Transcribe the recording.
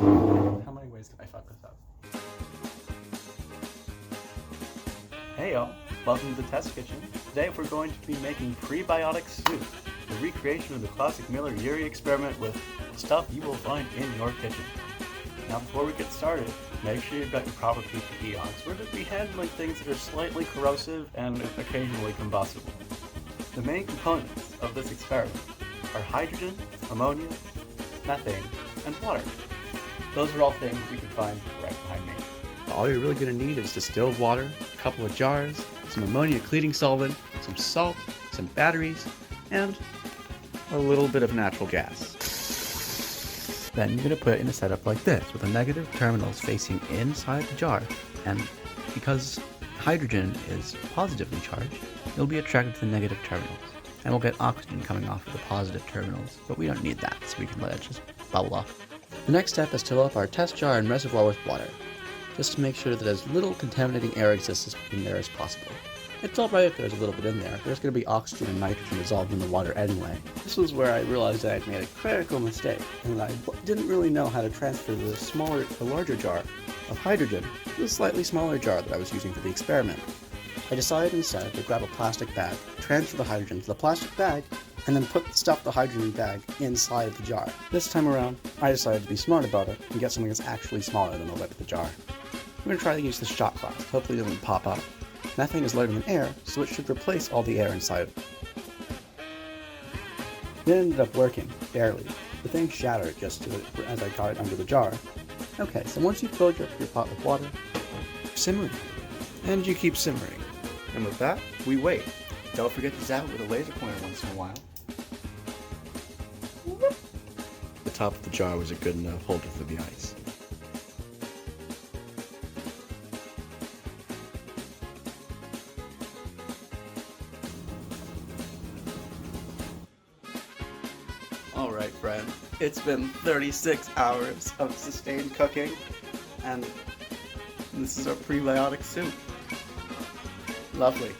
How many ways did I fuck this up? Hey y'all, welcome to the test kitchen. Today we're going to be making prebiotic soup, the recreation of the classic Miller-Urey experiment with stuff you will find in your kitchen. Now before we get started, make sure you've got your proper PPE on, because we're going to be handling things that are slightly corrosive and occasionally combustible. The main components of this experiment are hydrogen, ammonia, methane, and water. Those are all things you can find right behind me. All you're really going to need is distilled water, a couple of jars, some ammonia cleaning solvent, some salt, some batteries, and a little bit of natural gas. Then you're going to put it in a setup like this, with the negative terminals facing inside the jar, and because hydrogen is positively charged, you'll be attracted to the negative terminals, and we'll get oxygen coming off of the positive terminals, but we don't need that, so we can let it just bubble off. The next step is to fill up our test jar and reservoir with water, just to make sure that as little contaminating air exists in there as possible. It's alright if there's a little bit in there. There's going to be oxygen and nitrogen dissolved in the water anyway. This was where I realized that I'd made a critical mistake, and that I didn't really know how to transfer the larger jar of hydrogen to the slightly smaller jar that I was using for the experiment. I decided instead to grab a plastic bag, transfer the hydrogen to the plastic bag, and then stuff the hydrogen bag inside the jar. This time around, I decided to be smart about it and get something that's actually smaller than the lid of the jar. I'm going to try to use this shot glass. Hopefully it doesn't pop up. Methane is lighter than air, so it should replace all the air inside. It ended up working, barely. The thing shattered just as I got it under the jar. Okay, so once you've filled your pot with water, simmering. And you keep simmering. And with that, we wait. Don't forget to zap it with a laser pointer once in a while. The top of the jar was a good enough holder for the ice. Alright, friend. It's been 36 hours of sustained cooking, and this is our prebiotic soup. Lovely.